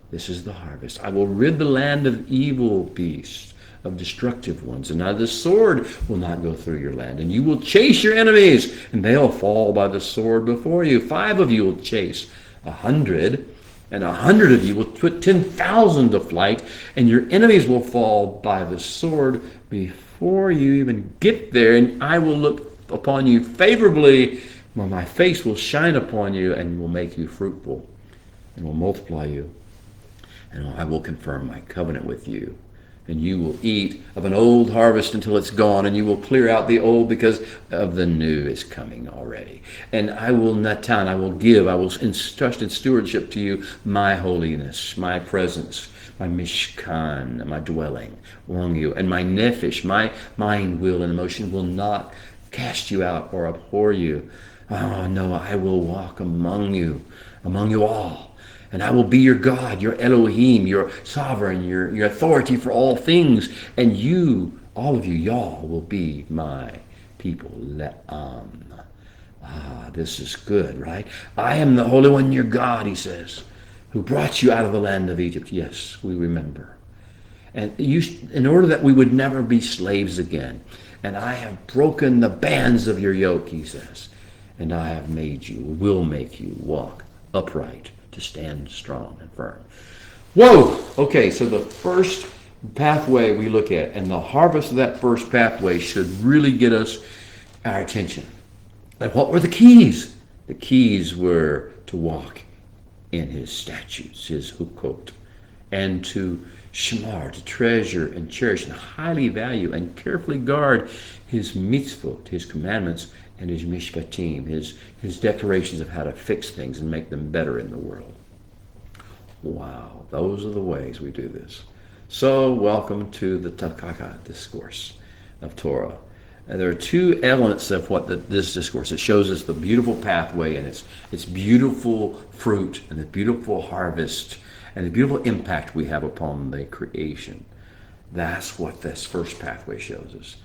This is the harvest. I will rid the land of evil beasts, of destructive ones, and now the sword will not go through your land, and you will chase your enemies, and they'll fall by the sword before you. 5 of you will chase 100, and 100 of you will put 10,000 to flight, and your enemies will fall by the sword before you even get there, and I will look upon you favorably, where my face will shine upon you and will make you fruitful and will multiply you, and I will confirm my covenant with you, and you will eat of an old harvest until it's gone, and you will clear out the old because of the new is coming already. And I will natan, I will give, I will entrust in stewardship to you my holiness, my presence, my mishkan, my dwelling among you, and my nephesh, my mind, will, and emotion will not cast you out or abhor you. Oh no, I will walk among you all, and I will be your God, your Elohim, your sovereign, your authority for all things, and you, all of you, y'all, will be my people. Le'am. This is good, right? I am the Holy One, your God, he says, who brought you out of the land of Egypt. Yes, we remember. And in order that we would never be slaves again. And I have broken the bands of your yoke, he says. And I have made you, will make you walk upright, to stand strong and firm. Whoa! Okay, so the first pathway we look at, and the harvest of that first pathway should really get us our attention. And what were the keys? The keys were to walk in his statutes, his hukot, and to shamar, to treasure and cherish and highly value and carefully guard his mitzvot, his commandments, and his mishpatim, his declarations of how to fix things and make them better in the world. Wow, those are the ways we do this. So welcome to the Takaka discourse of Torah. And there are 2 elements of this discourse. It shows us the beautiful pathway and its beautiful fruit and the beautiful harvest and the beautiful impact we have upon the creation. That's what this first pathway shows us.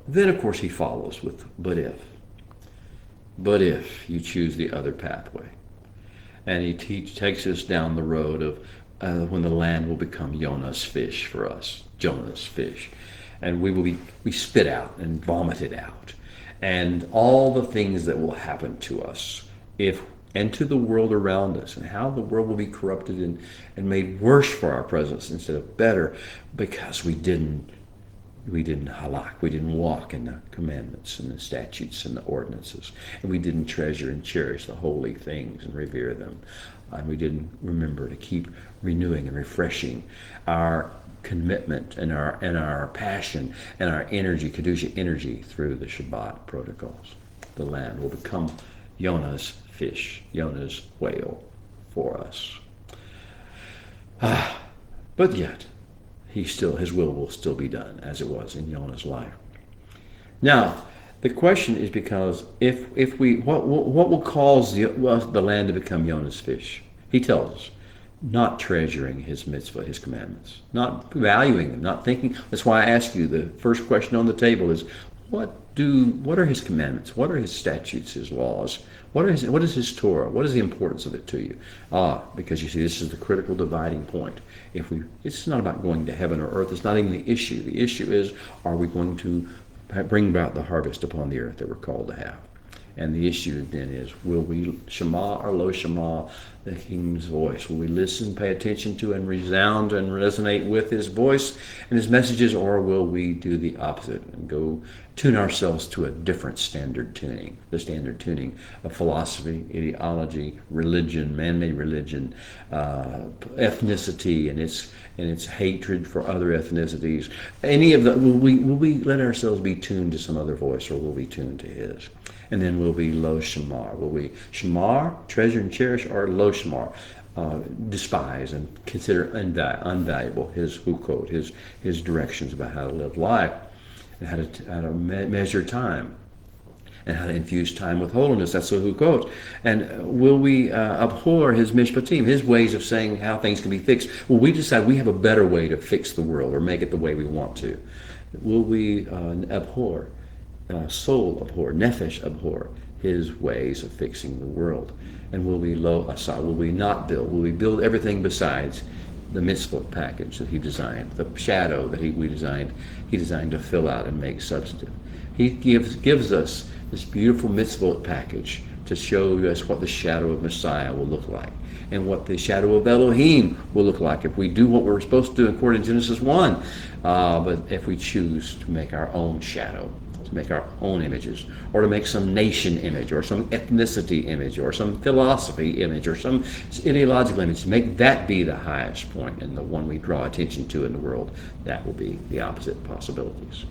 Then, of course, he follows with, but if you choose the other pathway. And he takes us down the road of when the land will become Jonah's fish for us, Jonah's fish. And we spit out and vomit it out. And all the things that will happen to us and to the world around us, and how the world will be corrupted and made worse for our presence instead of better, because we didn't We didn't halak. We didn't walk in the commandments and the statutes and the ordinances. And we didn't treasure and cherish the holy things and revere them. And we didn't remember to keep renewing and refreshing our commitment and our passion and our energy, Kedusha energy, through the Shabbat protocols. The land will become Yonah's fish, Yonah's whale for us. But yet, his will still be done as it was in Yonah's life. Now, the question is because what will cause the land to become Yonah's fish? He tells us, not treasuring his mitzvah, his commandments, not valuing them, not thinking. That's why I ask you, the first question on the table is, what are his commandments? What are his statutes, his laws? What is his Torah? What is the importance of it to you? Because you see, this is the critical dividing point. It's not about going to heaven or earth. It's not even the issue. The issue is, are we going to bring about the harvest upon the earth that we're called to have? And the issue then is, will we shema or lo shema the King's voice? Will we listen, pay attention to, and resound and resonate with his voice and his messages, or will we do the opposite and go tune ourselves to a different standard tuning, the standard tuning of philosophy, ideology, religion, man-made religion, ethnicity, and its hatred for other ethnicities? Any of that, will we let ourselves be tuned to some other voice, or will we tune to his? And then will we lo shamar? Will we shamar, treasure and cherish, or lo shamar, despise and consider unvaluable his hukot, his directions about how to live life, and how to measure time, and how to infuse time with holiness? That's the hukot. And will we abhor his mishpatim, his ways of saying how things can be fixed? Will we decide we have a better way to fix the world, or make it the way we want to? Will we abhor, soul abhor, nefesh abhor, his ways of fixing the world? And will we lo asa? Will we not build? Will we build everything besides the mitzvah package that he designed, the shadow that he designed to fill out and make substantive? He gives us this beautiful mitzvah package to show us what the shadow of Messiah will look like, and what the shadow of Elohim will look like if we do what we're supposed to do according to Genesis 1. But if we choose to make our own shadow, to make our own images, or to make some nation image, or some ethnicity image, or some philosophy image, or some ideological image, make that be the highest point and the one we draw attention to in the world, that will be the opposite possibilities.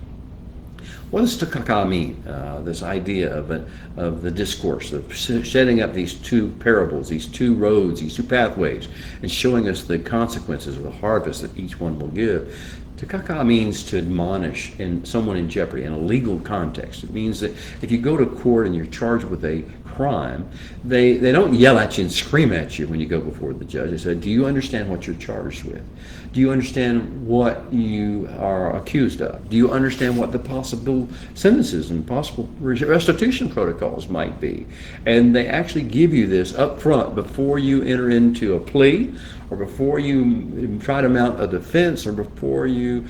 What does Takaka mean? This idea of the discourse, of setting up these two parables, these two roads, these two pathways, and showing us the consequences of the harvest that each one will give. Takaka means to admonish someone in jeopardy in a legal context. It means that if you go to court and you're charged with a crime, they don't yell at you and scream at you when you go before the judge. They say, do you understand what you're charged with? Do you understand what you are accused of? Do you understand what the possible sentences and possible restitution protocols might be? And they actually give you this up front before you enter into a plea, or before you try to mount a defense, or before you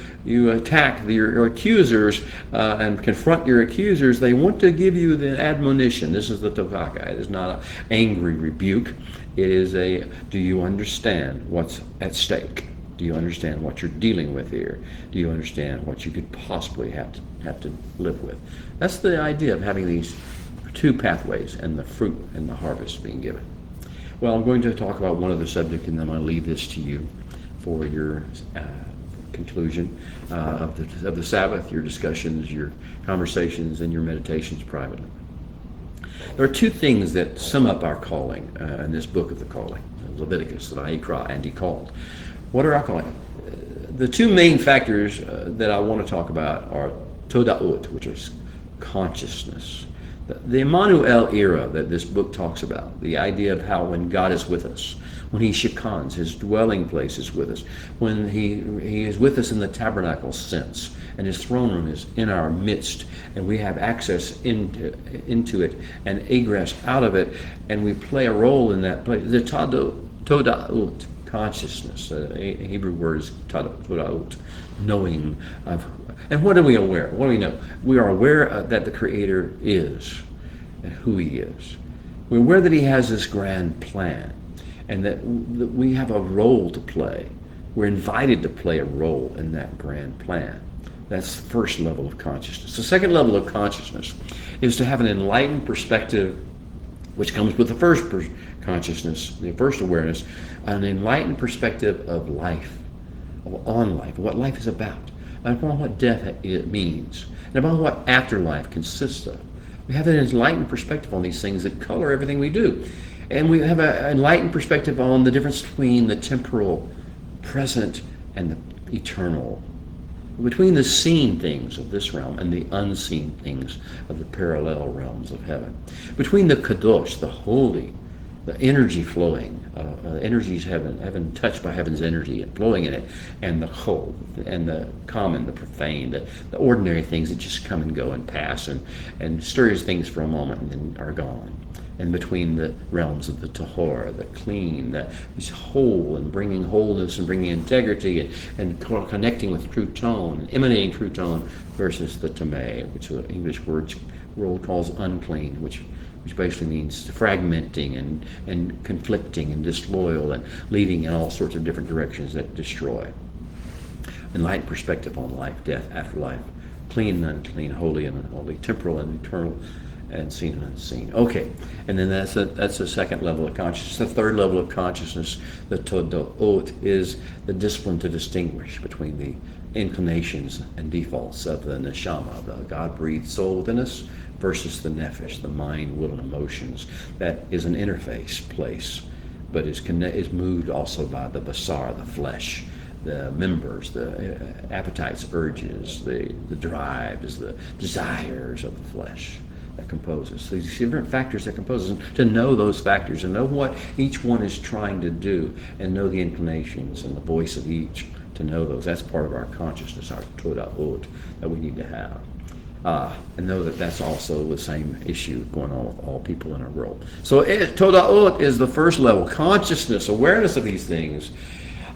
attack your accusers and confront your accusers. They want to give you the admonition. This is the Takaka. It is not an angry rebuke. It is do you understand what's at stake? Do you understand what you're dealing with here? Do you understand what you could possibly have to live with? That's the idea of having these two pathways, and the fruit and the harvest being given. Well, I'm going to talk about one other subject, and then I'm going to leave this to you for your conclusion of the Sabbath, your discussions, your conversations, and your meditations privately. There are two things that sum up our calling in this book of the calling, Leviticus, that Vayikra and he called. What are our calling? The two main factors that I want to talk about are Toda'ut, which is consciousness. The Emmanuel era that this book talks about, the idea of how when God is with us, when he shekans, his dwelling place is with us, when he is with us in the tabernacle sense, and his throne room is in our midst, and we have access into it and egress out of it, and we play a role in that place. The Toda'ut, consciousness, the Hebrew word is Toda'ut, knowing of. And what are we aware? What do we know? We are aware that the Creator is, and who he is. We're aware that he has this grand plan, and that we have a role to play. We're invited to play a role in that grand plan. That's the first level of consciousness. The second level of consciousness is to have an enlightened perspective, which comes with the first consciousness, the first awareness, an enlightened perspective of life, on life, what life is about, and upon what death it means, and upon what afterlife consists of. We have an enlightened perspective on these things that color everything we do. And we have an enlightened perspective on the difference between the temporal, present, and the eternal, between the seen things of this realm and the unseen things of the parallel realms of heaven, between the kadosh, the holy, the energy flowing, energies heaven touched by heaven's energy and flowing in it, and the whole, and the common, the profane, the ordinary things that just come and go and pass and stirs things for a moment and then are gone. And between the realms of the tahor, the clean, that is whole and bringing wholeness and bringing integrity and connecting with true tone and emanating true tone, versus the tameh, which the English world calls unclean, which basically means fragmenting and conflicting and disloyal and leading in all sorts of different directions that destroy. Enlightened perspective on life, death, afterlife, clean and unclean, holy and unholy, temporal and eternal, and seen and unseen. Okay, and then that's the second level of consciousness. The third level of consciousness, the toda'ot, is the discipline to distinguish between the inclinations and defaults of the neshama, the God-breathed soul within us, versus the nefesh, the mind, will, and emotions. That is an interface place, but is moved also by the basar, the flesh, the members, the appetites, urges, the drives, the desires of the flesh that composes. These different factors that composes, and to know those factors and know what each one is trying to do and know the inclinations and the voice of each, to know those. That's part of our consciousness, our toda'ot, that we need to have. And know that that's also the same issue going on with all people in our world. So toda'ot is the first level, consciousness, awareness of these things.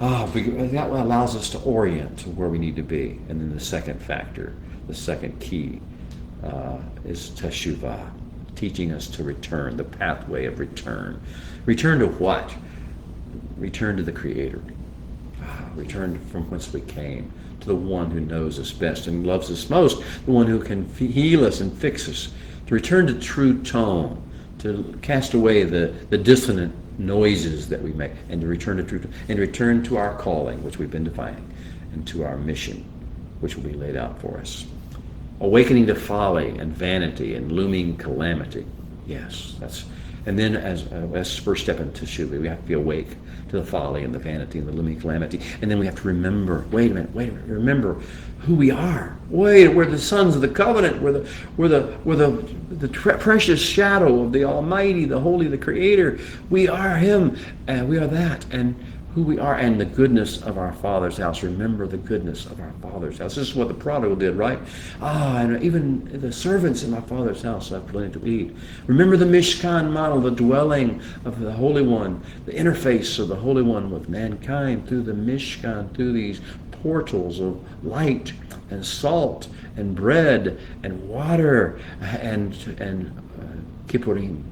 That allows us to orient to where we need to be. And then the second factor, the second key, is teshuvah, teaching us to return, the pathway of return. Return to what? Return to the Creator. Return from whence we came, to the one who knows us best and loves us most, the one who can heal us and fix us. To return to true tone, to cast away the dissonant noises that we make, and to return to truth, and to return to our calling, which we've been defining, and to our mission, which will be laid out for us. Awakening to folly and vanity and looming calamity. Yes, and then as first step into teshuvah, we have to be awake to the folly and the vanity and the looming calamity, and then we have to remember. Wait a minute. Remember who we are. We're the sons of the covenant. We're the precious shadow of the Almighty, the Holy, the Creator. We are Him, and we are that, and who we are, and the goodness of our Father's house. Remember the goodness of our Father's house. This is what the prodigal did, right? And even the servants in my Father's house have plenty to eat. Remember the Mishkan model, the dwelling of the Holy One, the interface of the Holy One with mankind through the Mishkan, through these portals of light and salt and bread and water and kippurim.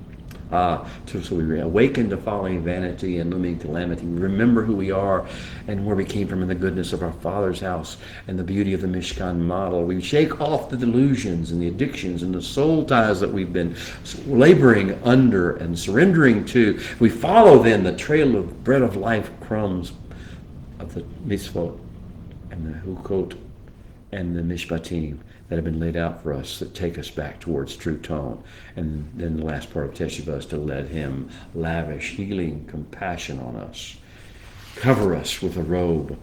So we awaken to folly, vanity, and looming calamity. We remember who we are and where we came from in the goodness of our Father's house and the beauty of the Mishkan model. We shake off the delusions and the addictions and the soul ties that we've been laboring under and surrendering to. We follow then the trail of bread of life crumbs of the mitzvot and the hukot and the mishpatim that have been laid out for us that take us back towards true tone. And then the last part of teshuvah is to let Him lavish healing compassion on us. Cover us with a robe,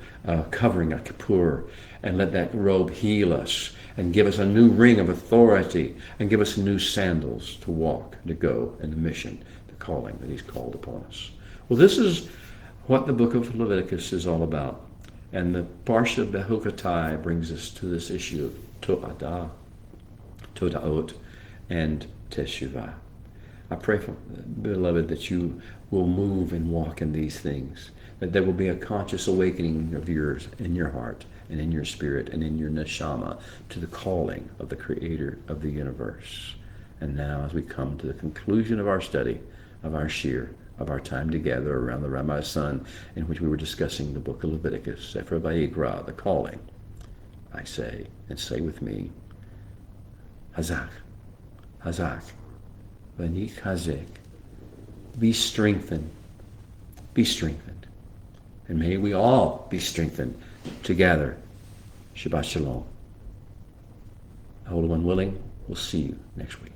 covering a kippur, and let that robe heal us and give us a new ring of authority and give us new sandals to walk, to go in the mission, the calling that He's called upon us. Well, this is what the book of Leviticus is all about. And the Parsha Behukatai brings us to this issue of Toda'ot, and Teshuvah. I pray, beloved, that you will move and walk in these things, that there will be a conscious awakening of yours in your heart and in your spirit and in your neshama to the calling of the Creator of the universe. And now, as we come to the conclusion of our study, of our shir, of our time together around the Rabbi's Son, in which we were discussing the book of Leviticus, Sefer Vayikra, the calling, I say, and say with me, Hazak, Hazak, Vanik Hazek. Be strengthened. Be strengthened. And may we all be strengthened together. Shabbat Shalom. The Holy One willing, we'll see you next week.